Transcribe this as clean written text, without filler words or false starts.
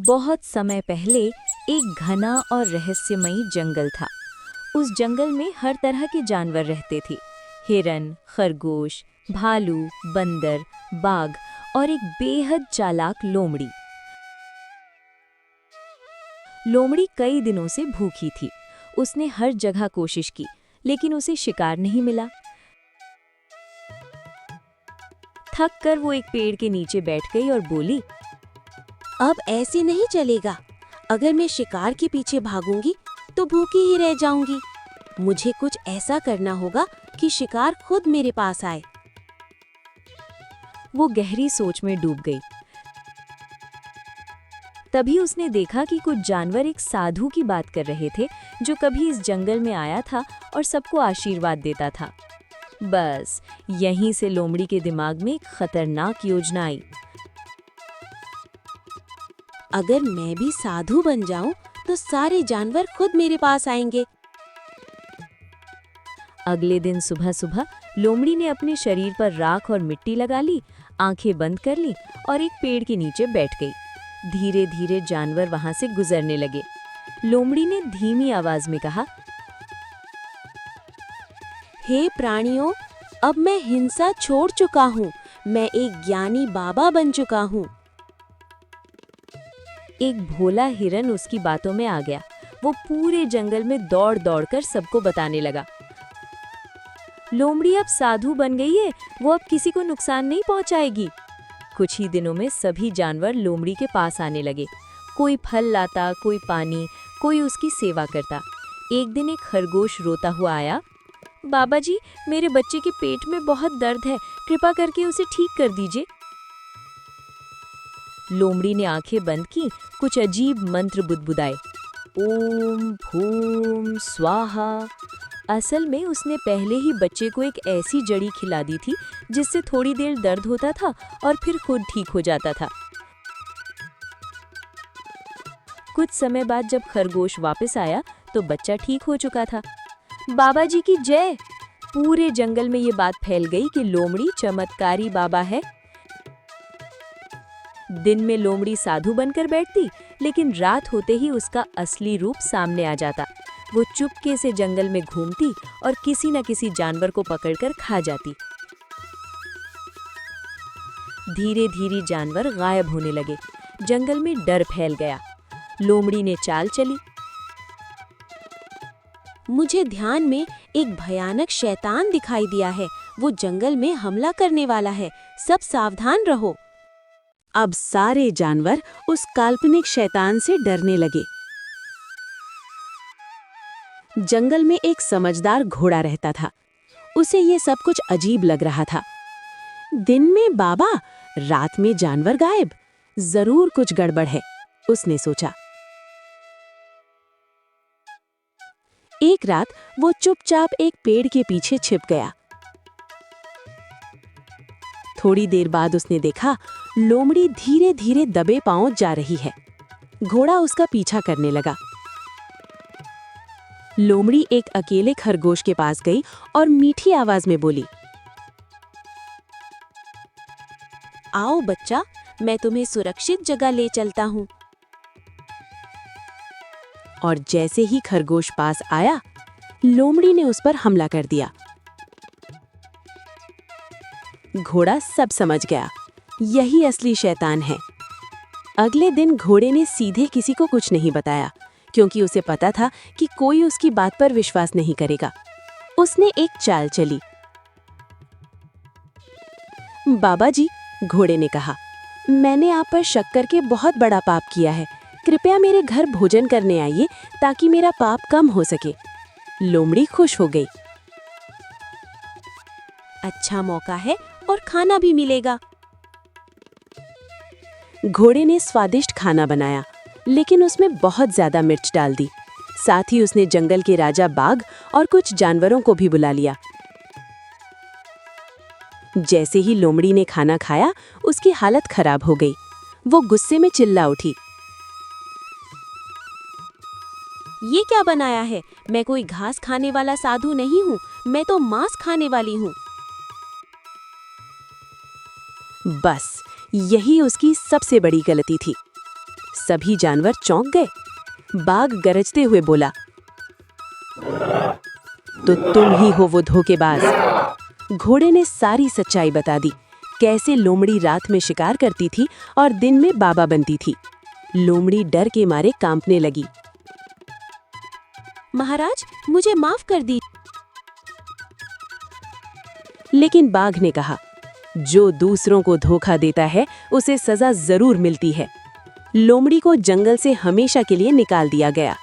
बहुत समय पहले एक घना और रहस्यमयी जंगल था। उस जंगल में हर तरह के जानवर रहते थे। हिरन, खरगोश, भालू, बंदर, बाघ और एक बेहद चालाक लोमड़ी। लोमड़ी कई दिनों से भूखी थी। उसने हर जगह कोशिश की, लेकिन उसे शिकार नहीं मिला। थक कर वो एक पेड़ के नीचे बैठ गई और बोली, अब ऐसे नहीं चलेगा। अगर मैं शिकार के पीछे भागूंगी तो भूखी ही रह जाऊंगी। मुझे कुछ ऐसा करना होगा कि शिकार खुद मेरे पास आए। वो गहरी सोच में डूब गई। तभी उसने देखा कि कुछ जानवर एक साधु की बात कर रहे थे, जो कभी इस जंगल में आया था और सबको आशीर्वाद देता था। बस यहीं से लोमड़ी के दिमाग में एक खतरनाक योजना आई। अगर मैं भी साधु बन जाऊं तो सारे जानवर खुद मेरे पास आएंगे। अगले दिन सुबह सुबह लोमड़ी ने अपने शरीर पर राख और मिट्टी लगा ली, आंखें बंद कर ली और एक पेड़ के नीचे बैठ गई। धीरे धीरे जानवर वहां से गुजरने लगे। लोमड़ी ने धीमी आवाज में कहा, हे प्राणियों, अब मैं हिंसा छोड़ चुका हूँ। मैं एक ज्ञानी बाबा बन चुका हूँ। एक भोला हिरन उसकी बातों में आ गया। वो पूरे जंगल में दौड़ दौड़ कर सबको बताने लगा, लोमड़ी अब साधु बन गई है, वो अब किसी को नुकसान नहीं पहुंचाएगी। कुछ ही दिनों में सभी जानवर लोमड़ी के पास आने लगे। कोई फल लाता, कोई पानी, कोई उसकी सेवा करता। एक दिन एक खरगोश रोता हुआ आया, बाबा जी, मेरे बच्चे के पेट में बहुत दर्द है, कृपा करके उसे ठीक कर दीजिए। लोमड़ी ने आंखें बंद की, कुछ अजीब मंत्र बुदबुदाए, ओम भूम स्वाहा। असल में उसने पहले ही बच्चे को एक ऐसी जड़ी खिला दी थी जिससे थोड़ी देर दर्द होता था और फिर खुद ठीक हो जाता था। कुछ समय बाद जब खरगोश वापस आया तो बच्चा ठीक हो चुका था। बाबा जी की जय। पूरे जंगल में ये बात फैल गई कि लोमड़ी चमत्कारी बाबा है। दिन में लोमड़ी साधु बनकर बैठती, लेकिन रात होते ही उसका असली रूप सामने आ जाता। वो चुपके से जंगल में घूमती और किसी न किसी जानवर को पकड़कर खा जाती। धीरे धीरे जानवर गायब होने लगे। जंगल में डर फैल गया। लोमड़ी ने चाल चली। मुझे ध्यान में एक भयानक शैतान दिखाई दिया है। वो जंगल में हमला करने वाला है। सब सावधान रहो। अब सारे जानवर उस काल्पनिक शैतान से डरने लगे। जंगल में एक समझदार घोड़ा रहता था। उसे ये सब कुछ अजीब लग रहा था। दिन में बाबा, रात में जानवर गायब। जरूर कुछ गड़बड़ है, उसने सोचा। एक रात वो चुपचाप एक पेड़ के पीछे छिप गया। थोड़ी देर बाद उसने देखा लोमड़ी धीरे धीरे दबे पांव जा रही है। घोड़ा उसका पीछा करने लगा। लोमड़ी एक अकेले खरगोश के पास गई और मीठी आवाज में बोली, आओ बच्चा, मैं तुम्हें सुरक्षित जगह ले चलता हूँ। और जैसे ही खरगोश पास आया, लोमड़ी ने उस पर हमला कर दिया। घोड़ा सब समझ गया, यही असली शैतान है। अगले दिन घोड़े ने सीधे किसी को कुछ नहीं बताया, क्योंकि उसे पता था कि कोई उसकी बात पर विश्वास नहीं करेगा। उसने एक चाल चली। बाबा जी, घोड़े ने कहा, मैंने आप पर शक करके बहुत बड़ा पाप किया है। कृपया मेरे घर भोजन करने आइए ताकि मेरा पाप कम हो सके। लोमड़ी खुश हो गई। अच्छा मौका है और खाना भी मिलेगा। घोड़े ने स्वादिष्ट खाना बनाया, लेकिन उसमें बहुत ज्यादा मिर्च डाल दी। साथ ही उसने जंगल के राजा बाघ और कुछ जानवरों को भी बुला लिया। जैसे ही लोमड़ी ने खाना खाया, उसकी हालत खराब हो गई। वो गुस्से में चिल्ला उठी, ये क्या बनाया है? मैं कोई घास खाने वाला साधु नहीं हूँ, मैं तो मांस खाने वाली हूँ। बस यही उसकी सबसे बड़ी गलती थी। सभी जानवर चौंक गए। बाघ गरजते हुए बोला, तो तुम ही हो वो धोखेबाज। घोड़े ने सारी सच्चाई बता दी, कैसे लोमड़ी रात में शिकार करती थी और दिन में बाबा बनती थी। लोमड़ी डर के मारे कांपने लगी। महाराज, मुझे माफ कर दी। लेकिन बाघ ने कहा, जो दूसरों को धोखा देता है उसे सजा जरूर मिलती है। लोमड़ी को जंगल से हमेशा के लिए निकाल दिया गया।